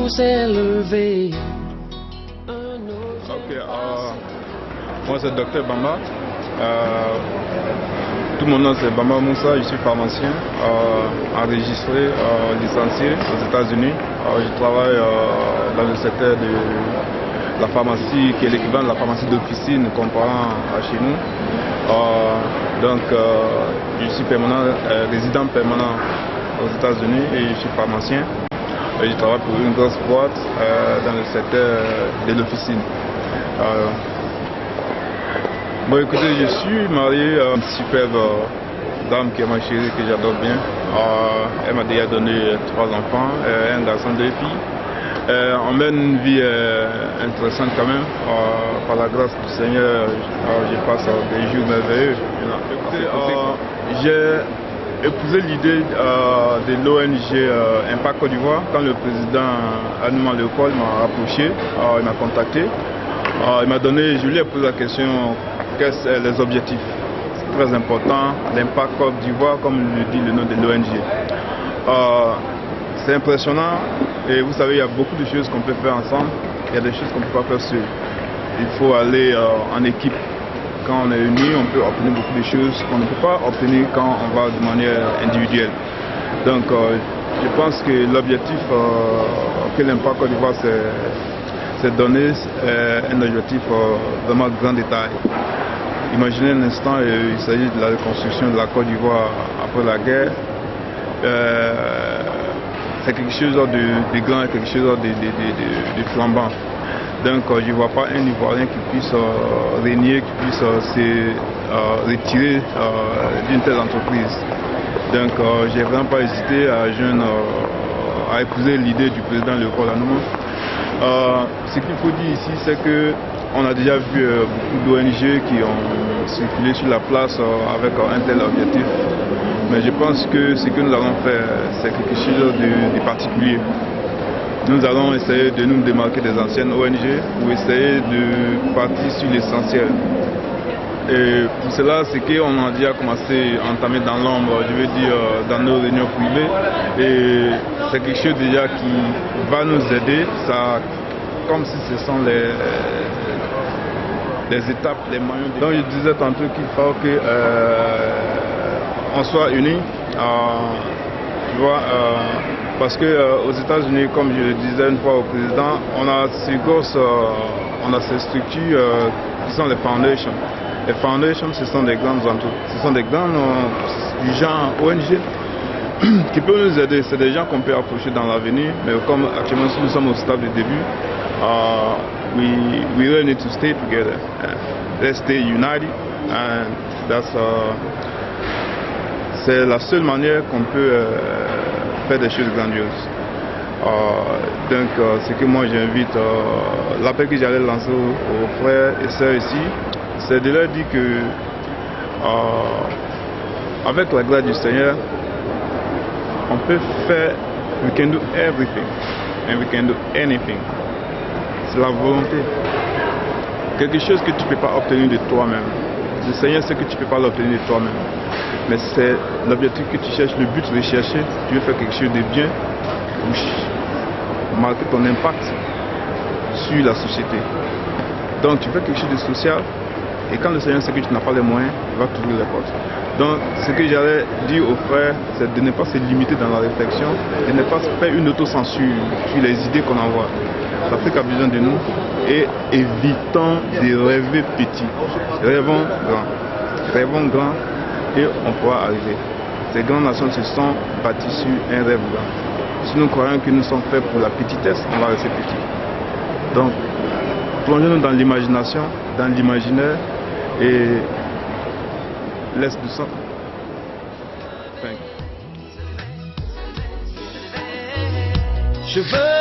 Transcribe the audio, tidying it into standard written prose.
S'est levé. Ok, moi c'est Dr Bamba. Tout mon nom c'est Bamba Moussa, je suis pharmacien, enregistré, licencié aux États-Unis. Je travaille dans le secteur de la pharmacie qui est l'équivalent de la pharmacie d'officine comparant à chez nous. Donc je suis résident permanent aux États-Unis et je suis pharmacien. Je travaille pour une grosse boîte dans le secteur de l'officine. Bon, écoutez, je suis marié à une superbe dame qui est ma chérie, que j'adore bien. Elle m'a déjà donné 3 enfants, un garçon, 2 filles. On mène une vie intéressante quand même. Par la grâce du Seigneur, je passe des jours merveilleux. J'ai épousé l'idée de l'ONG Impact Côte d'Ivoire quand le président Anouma Léopold m'a approché, il m'a contacté. Je lui ai posé la question, quels sont les objectifs? C'est très important, l'Impact Côte d'Ivoire, comme le dit le nom de l'ONG. C'est impressionnant et vous savez, il y a beaucoup de choses qu'on peut faire ensemble, il y a des choses qu'on ne peut pas faire seul. Il faut aller en équipe. Quand on est unis, on peut obtenir beaucoup de choses qu'on ne peut pas obtenir quand on va de manière individuelle. Donc je pense que l'objectif que l'Impact Côte d'Ivoire s'est donné est un objectif vraiment de grand détail. Imaginez un instant, il s'agit de la reconstruction de la Côte d'Ivoire après la guerre. C'est quelque chose de grand, quelque chose de flambant. Donc je ne vois pas un Ivoirien qui puisse régner, qui puisse se retirer d'une telle entreprise. Donc je n'ai vraiment pas hésité à épouser l'idée du président Léopold Anouma. Ce qu'il faut dire ici, c'est qu'on a déjà vu beaucoup d'ONG qui ont circulé sur la place avec un tel objectif. Mais je pense que ce que nous allons faire, c'est quelque chose de particulier. Nous allons essayer de nous démarquer des anciennes ONG pour essayer de partir sur l'essentiel. Et pour cela, c'est qu'on a déjà commencé à entamer dans l'ombre, je veux dire dans nos réunions privées. Et c'est quelque chose déjà qui va nous aider, ça, comme si ce sont les étapes, les moyens. Donc je disais tantôt qu'il faut qu'on soit unis. Tu vois, parce qu'aux États-Unis, comme je le disais une fois au président, on a ces structures qui sont les foundations. Les foundations, ce sont des grandes entreprises, ce sont des grands du genre ONG qui peuvent nous aider. C'est des gens qu'on peut approcher dans l'avenir, mais comme actuellement nous sommes au stade du début, we really need to stay together. Let's stay united, and c'est la seule manière qu'on peut faire des choses grandioses. Donc ce que moi j'invite, l'appel que j'allais lancer aux frères et sœurs ici, c'est de leur dire que avec la grâce du Seigneur, on peut faire, we can do everything and we can do anything. C'est la volonté. Quelque chose que tu ne peux pas obtenir de toi-même. Le Seigneur sait que tu ne peux pas l'obtenir de toi-même. Mais c'est l'objectif que tu cherches, le but de chercher. Tu veux faire quelque chose de bien pour marquer ton impact sur la société. Donc tu fais quelque chose de social et quand le Seigneur sait que tu n'as pas les moyens, il va t'ouvrir les portes. Donc ce que j'allais dire aux frères, c'est de ne pas se limiter dans la réflexion, de ne pas faire une autocensure sur les idées qu'on envoie. L'Afrique a besoin de nous et évitons de rêver petit. Rêvons grand. Rêvons grand et on pourra arriver. Ces grandes nations se sont bâties sur un rêve grand. Si nous croyons que nous sommes faits pour la petitesse, on va rester petit. Donc, plongeons-nous dans l'imagination, dans l'imaginaire et laisse du sang. Thank you. Je veux